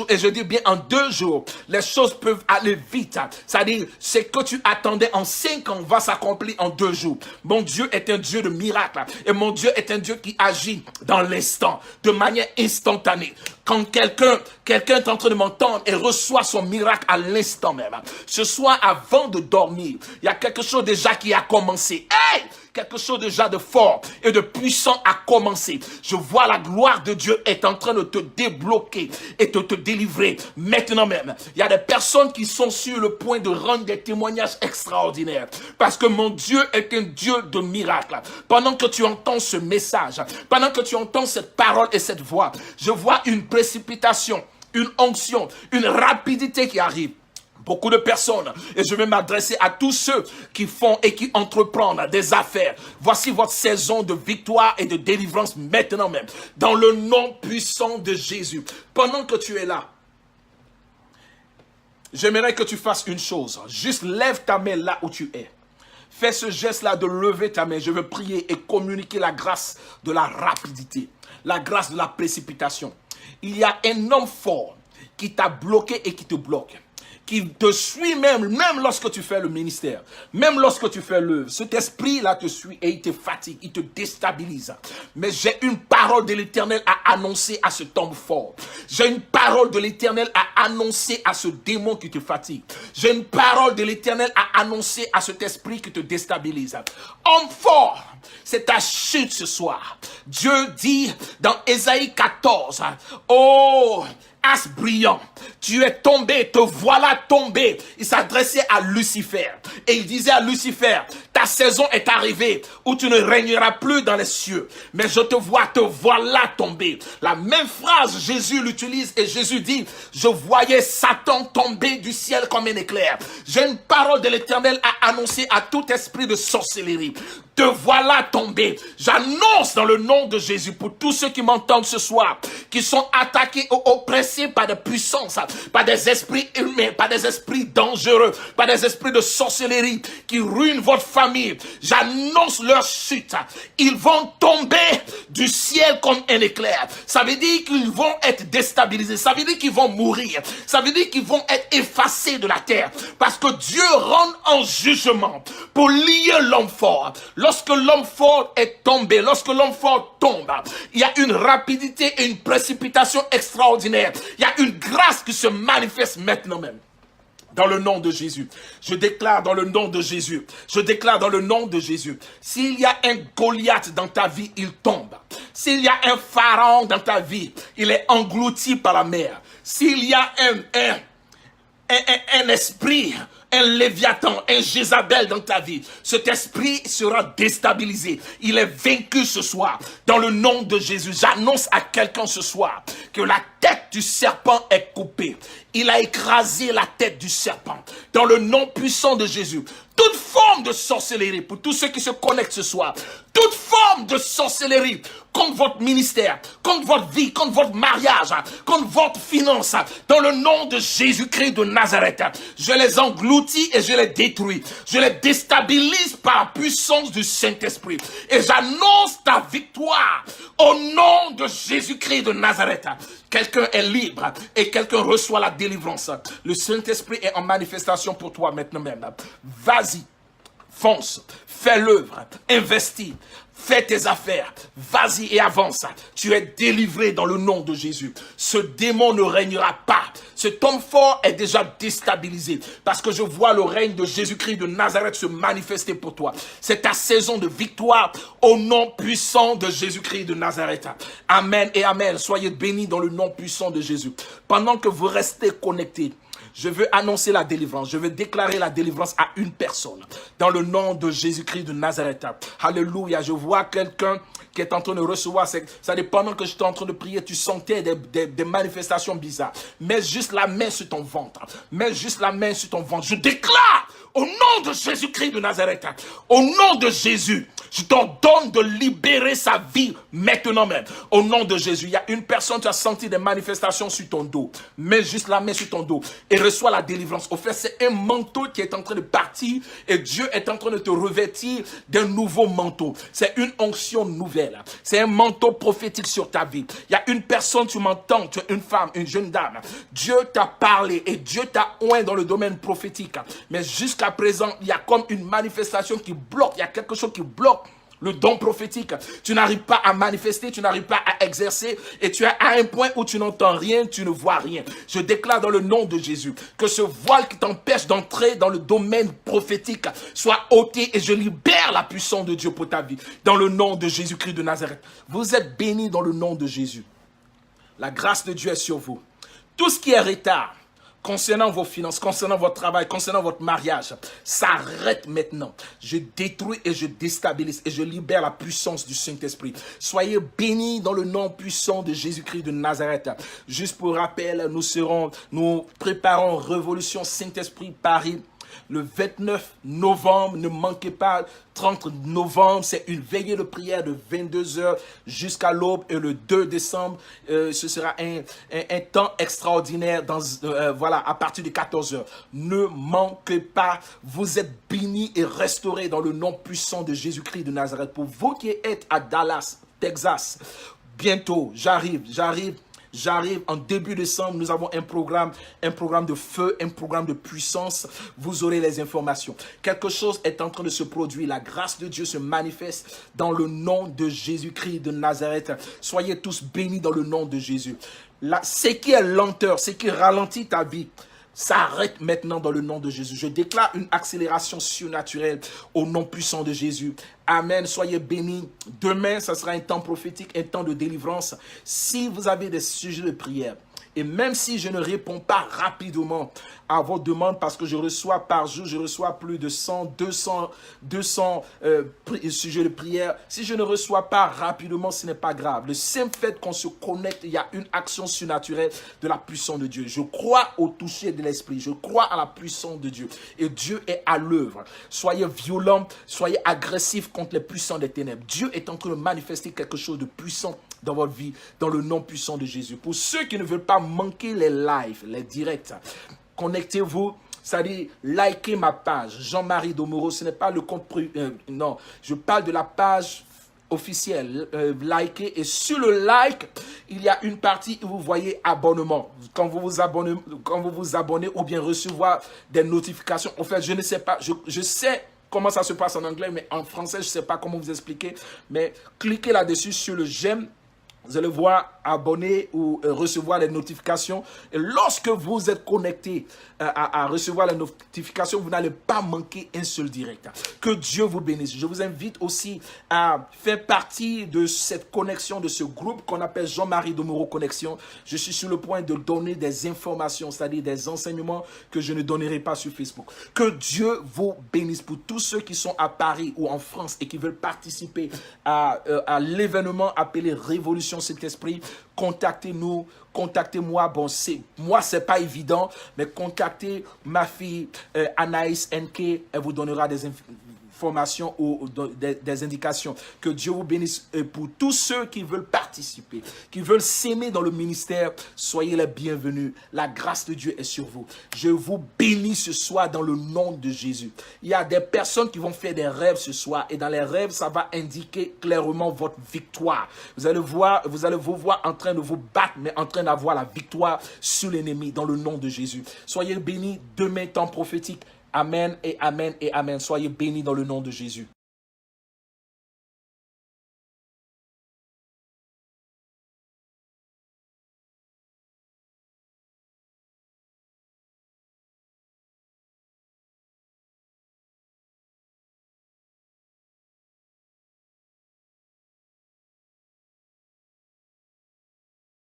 et je dis bien en 2 jours, les choses peuvent aller vite. C'est-à-dire, ce que tu attendais en 5 ans va s'accomplir en 2 jours. Mon Dieu est un Dieu de miracles. Et mon Dieu est un Dieu qui agit dans l'instant, de manière instantanée. Quand quelqu'un est en train de m'entendre et reçoit son miracle à l'instant même. Ce soir, avant de dormir, il y a quelque chose déjà qui a commencé. Hey! Quelque chose déjà de fort et de puissant a commencé. Je vois la gloire de Dieu est en train de te débloquer et de te délivrer maintenant même. Il y a des personnes qui sont sur le point de rendre des témoignages extraordinaires parce que mon Dieu est un Dieu de miracles. Pendant que tu entends ce message, pendant que tu entends cette parole et cette voix, je vois une précipitation, une onction, une rapidité qui arrive. Beaucoup de personnes, et je vais m'adresser à tous ceux qui font et qui entreprennent des affaires. Voici votre saison de victoire et de délivrance maintenant même, dans le nom puissant de Jésus. Pendant que tu es là, j'aimerais que tu fasses une chose. Juste lève ta main là où tu es. Fais ce geste-là de lever ta main. Je veux prier et communiquer la grâce de la rapidité, la grâce de la précipitation. Il y a un homme fort qui t'a bloqué et qui te bloque, qui te suit même lorsque tu fais le ministère, même lorsque tu fais l'œuvre. Cet esprit-là te suit et il te fatigue, il te déstabilise. Mais j'ai une parole de l'Éternel à annoncer à cet homme fort. J'ai une parole de l'Éternel à annoncer à ce démon qui te fatigue. J'ai une parole de l'Éternel à annoncer à cet esprit qui te déstabilise. Homme fort, c'est ta chute ce soir. Dieu dit dans Ésaïe 14, oh, as brillant, tu es tombé, te voilà tombé. Il s'adressait à Lucifer et il disait à Lucifer, ta saison est arrivée où tu ne régneras plus dans les cieux, mais je te voilà tombé. La même phrase Jésus l'utilise et Jésus dit, je voyais Satan tomber du ciel comme un éclair. J'ai une parole de l'Éternel à annoncer à tout esprit de sorcellerie. Te voilà tombé. J'annonce dans le nom de Jésus pour tous ceux qui m'entendent ce soir, qui sont attaqués ou oppressés par des puissances, par des esprits humains, par des esprits dangereux, par des esprits de sorcellerie qui ruinent votre famille. J'annonce leur chute. Ils vont tomber du ciel comme un éclair. Ça veut dire qu'ils vont être déstabilisés. Ça veut dire qu'ils vont mourir. Ça veut dire qu'ils vont être effacés de la terre. Parce que Dieu rentre en jugement pour lier l'homme fort. Lorsque l'homme fort est tombé, lorsque l'homme fort tombe, il y a une rapidité et une précipitation extraordinaire. Il y a une grâce qui se manifeste maintenant même. Dans le nom de Jésus. Je déclare dans le nom de Jésus. Je déclare dans le nom de Jésus. S'il y a un Goliath dans ta vie, il tombe. S'il y a un pharaon dans ta vie, il est englouti par la mer. S'il y a un esprit, un Léviathan, un Jézabel dans ta vie, cet esprit sera déstabilisé. Il est vaincu ce soir. Dans le nom de Jésus, j'annonce à quelqu'un ce soir que la tête du serpent est coupée. Il a écrasé la tête du serpent. Dans le nom puissant de Jésus, toute forme de sorcellerie, pour tous ceux qui se connectent ce soir, toute forme de sorcellerie contre votre ministère, contre votre vie, contre votre mariage, contre votre finance, dans le nom de Jésus-Christ de Nazareth, je les engloutis et je les détruis. Je les déstabilise par la puissance du Saint-Esprit. Et j'annonce ta victoire au nom de Jésus-Christ de Nazareth. Quelqu'un est libre et quelqu'un reçoit la délivrance. Le Saint-Esprit est en manifestation pour toi maintenant même. Vas-y. Fonce, Fais l'œuvre, investis. Fais tes affaires, vas-y et avance. Tu es délivré dans le nom de Jésus. Ce démon ne régnera pas. Cet homme fort est déjà déstabilisé parce que je vois le règne de Jésus-Christ de Nazareth se manifester pour toi. C'est ta saison de victoire au nom puissant de Jésus-Christ de Nazareth. Amen et amen. Soyez bénis dans le nom puissant de Jésus. Pendant que vous restez connectés, je veux annoncer la délivrance. Je veux déclarer la délivrance à une personne. Dans le nom de Jésus-Christ de Nazareth. Alléluia. Je vois quelqu'un qui est en train de recevoir. Ça dépend pendant que j'étais en train de prier, tu sentais des manifestations bizarres. Mets juste la main sur ton ventre. Mets juste la main sur ton ventre. Je déclare au nom de Jésus-Christ de Nazareth. Au nom de Jésus. Je t'ordonne de libérer sa vie maintenant même. Au nom de Jésus, il y a une personne qui a senti des manifestations sur ton dos. Mets juste la main sur ton dos et reçois la délivrance. Au fait, c'est un manteau qui est en train de partir et Dieu est en train de te revêtir d'un nouveau manteau. C'est une onction nouvelle. C'est un manteau prophétique sur ta vie. Il y a une personne, tu m'entends, tu es une femme, une jeune dame. Dieu t'a parlé et Dieu t'a oint dans le domaine prophétique. Mais jusqu'à présent, il y a comme une manifestation qui bloque. Il y a quelque chose qui bloque le don prophétique. Tu n'arrives pas à manifester, tu n'arrives pas à exercer et tu es à un point où tu n'entends rien, tu ne vois rien. Je déclare dans le nom de Jésus que ce voile qui t'empêche d'entrer dans le domaine prophétique soit ôté et je libère la puissance de Dieu pour ta vie. Dans le nom de Jésus-Christ de Nazareth. Vous êtes bénis dans le nom de Jésus. La grâce de Dieu est sur vous. Tout ce qui est retard, concernant vos finances, concernant votre travail, concernant votre mariage, s'arrête maintenant. Je détruis et je déstabilise et je libère la puissance du Saint-Esprit. Soyez bénis dans le nom puissant de Jésus-Christ de Nazareth. Juste pour rappel, nous préparons Révolution Saint-Esprit Paris. Le 29 novembre, ne manquez pas, 30 novembre, c'est une veillée de prière de 22h jusqu'à l'aube. Et le 2 décembre, ce sera un temps extraordinaire voilà, à partir de 14h. Ne manquez pas, vous êtes bénis et restaurés dans le nom puissant de Jésus-Christ de Nazareth. Pour vous qui êtes à Dallas, Texas, bientôt, j'arrive en début décembre, nous avons un programme de feu, un programme de puissance. Vous aurez les informations. Quelque chose est en train de se produire. La grâce de Dieu se manifeste dans le nom de Jésus-Christ de Nazareth. Soyez tous bénis dans le nom de Jésus. Ce qui est lenteur, ce qui ralentit ta vie, s'arrête maintenant dans le nom de Jésus. Je déclare une accélération surnaturelle au nom puissant de Jésus. Amen. Soyez bénis. Demain, ça sera un temps prophétique, un temps de délivrance. Si vous avez des sujets de prière, et même si je ne réponds pas rapidement à vos demandes, parce que je reçois par jour, je reçois plus de 100, 200 sujets de prière. Si je ne reçois pas rapidement, ce n'est pas grave. Le simple fait qu'on se connecte, il y a une action surnaturelle de la puissance de Dieu. Je crois au toucher de l'Esprit. Je crois à la puissance de Dieu. Et Dieu est à l'œuvre. Soyez violents, soyez agressifs contre les puissants des ténèbres. Dieu est en train de manifester quelque chose de puissant dans votre vie, dans le nom puissant de Jésus. Pour ceux qui ne veulent pas manquer les lives, les directs, connectez-vous, c'est-à-dire likez ma page, Jean-Marie Domoro. Ce n'est pas le compte, non, je parle de la page officielle, likez, et sur le like, il y a une partie où vous voyez abonnement. Quand vous vous abonnez ou bien recevoir des notifications, en fait, je ne sais pas, je sais comment ça se passe en anglais, mais en français, je ne sais pas comment vous expliquer, mais cliquez là-dessus sur le j'aime. Vous allez voir abonner ou recevoir les notifications. Et lorsque vous êtes connecté à recevoir les notifications, vous n'allez pas manquer un seul direct. Que Dieu vous bénisse. Je vous invite aussi à faire partie de cette connexion, de ce groupe qu'on appelle Jean-Marie Domoro Connexion. Je suis sur le point de donner des informations, c'est-à-dire des enseignements que je ne donnerai pas sur Facebook. Que Dieu vous bénisse. Pour tous ceux qui sont à Paris ou en France et qui veulent participer à l'événement appelé Révolution Saint-Esprit, contactez-nous, contactez-moi. Bon, moi, c'est pas évident, mais contactez ma fille Anaïs NK, elle vous donnera des informations ou des indications. Que Dieu vous bénisse. Et pour tous ceux qui veulent participer, qui veulent s'aimer dans le ministère, soyez les bienvenus. La grâce de Dieu est sur vous. Je vous bénis ce soir dans le nom de Jésus. Il y a des personnes qui vont faire des rêves ce soir et dans les rêves, ça va indiquer clairement votre victoire. Vous allez vous voir en train de vous battre, mais en train d'avoir la victoire sur l'ennemi dans le nom de Jésus. Soyez bénis. Demain, temps prophétique. Amen et amen et amen. Soyez bénis dans le nom de Jésus.